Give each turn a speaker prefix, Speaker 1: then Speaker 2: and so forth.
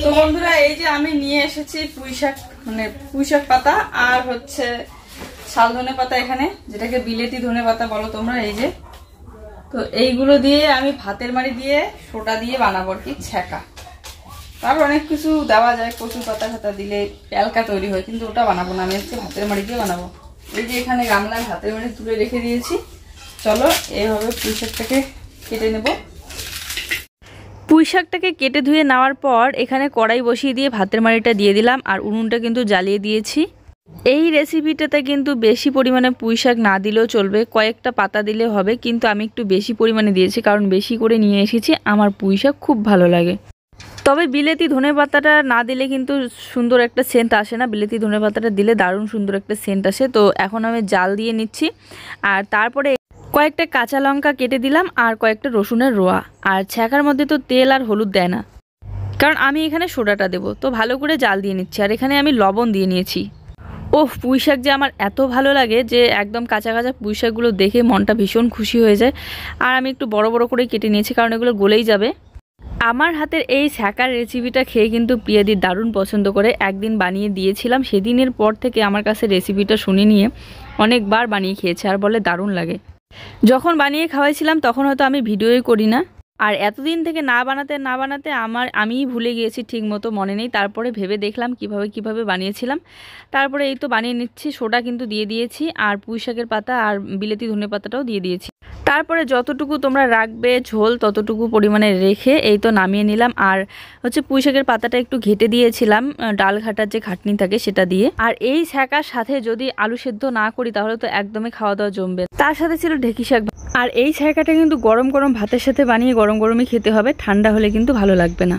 Speaker 1: তো বন্ধুরা এই যে আমি নিয়ে এসেছি পুঁইশাক, মানে পুঁইশাক পাতা আর হচ্ছে শাল ধনে পাতা, এখানে যেটাকে বিলেতি ধনে পাতা বলো তোমরা। এই যে তো এইগুলো দিয়ে আমি ভাতের মাড়ি দিয়ে সোটা দিয়ে বানাবো আর কি ছ্যাঁকা। তারপর অনেক কিছু দেওয়া যায়, কচুর পাতা ফাতা দিলে প্যালকা তৈরি হয়, কিন্তু ওটা বানাবো না, আমি হচ্ছে ভাতের মাড়ি দিয়ে বানাবো। এই যে এখানে গামলায় ভাতের মাড়ি তুলে রেখে দিয়েছি। চলো এইভাবে পুঁইশাকটাকে কেটে নেব। পুঁইশাকটাকে কেটে ধুয়ে নেওয়ার পর এখানে কড়াই বসিয়ে দিয়ে ভাতের মাড়িটা দিয়ে দিলাম আর উনুনটা কিন্তু জ্বালিয়ে দিয়েছি। এই রেসিপিটাতে কিন্তু বেশি পরিমাণে পুঁইশাক না দিলেও চলবে, কয়েকটা পাতা দিলে হবে, কিন্তু আমি একটু বেশি পরিমাণে দিয়েছি কারণ বেশি করে নিয়ে এসেছি, আমার পুঁইশাক খুব ভালো লাগে। তবে বিলেতি ধনে পাতাটা না দিলে কিন্তু সুন্দর একটা সেন্ট আসে না, বিলেতি ধনে পাতাটা দিলে দারুণ সুন্দর একটা সেন্ট আসে। তো এখন আমি জাল দিয়ে নিচ্ছি আর তারপরে কয়েকটা কাঁচা লঙ্কা কেটে দিলাম আর কয়েকটা রসুনের রোয়া। আর ছ্যাঁকার মধ্যে তো তেল আর হলুদ দেয় না, কারণ আমি এখানে সোডাটা দেবো। তো ভালো করে জাল দিয়ে নিচ্ছি আর এখানে আমি লবণ দিয়ে নিয়েছি। ওহ, পুঁইশাক যে আমার এত ভালো লাগে যে একদম কাঁচা কাঁচা পুঁইশাকগুলো দেখে মনটা ভীষণ খুশি হয়ে যায়। আর আমি একটু বড় বড় করে কেটে নিয়েছি কারণ এগুলো গলেই যাবে। আমার হাতের এই ছ্যাঁকার রেসিপিটা খেয়ে কিন্তু প্রিয়াদি দারুণ পছন্দ করে। একদিন বানিয়ে দিয়েছিলাম, সেদিনের পর থেকে আমার কাছে রেসিপিটা শুনে নিয়ে অনেকবার বানিয়ে খেয়েছে আর বলে দারুণ লাগে। যখন বানিয়ে খাওয়াইছিলাম তখন হয়তো আমি ভিডিওই করি না, আর এতদিন থেকে না বানাতে আমিই ভুলে গিয়েছি, ঠিক মতো মনে নেই। তারপরে ভেবে দেখলাম কিভাবে বানিয়েছিলাম। তারপরে এই তো বানিয়ে নিচ্ছি। সোডা কিন্তু দিয়ে দিয়েছি আর পুঁইশাকের পাতা আর বিলেতি ধনে পাতাটাও দিয়ে দিয়েছি। তারপরে যতটুকু তোমরা রাখবে ঝোল ততটুকু পরিমাণে রেখে এই তো নামিয়ে নিলাম। আর হচ্ছে পুঁইশাকের পাতাটা একটু ঘেটে দিয়েছিলাম, ডাল ঘাটার যে ঘাটনি থাকে সেটা দিয়ে। আর এই ছ্যাঁকার সাথে যদি আলু সেদ্ধ না করি তাহলে তো একদমই খাওয়া দাওয়া জমবে। তার সাথে ছিল ঢেঁকি শাক। আর এই ছ্যাঁকাটা কিন্তু গরম গরম ভাতের সাথে বানিয়ে গরম গরমই খেতে হবে, ঠান্ডা হলে কিন্তু ভালো লাগবে না।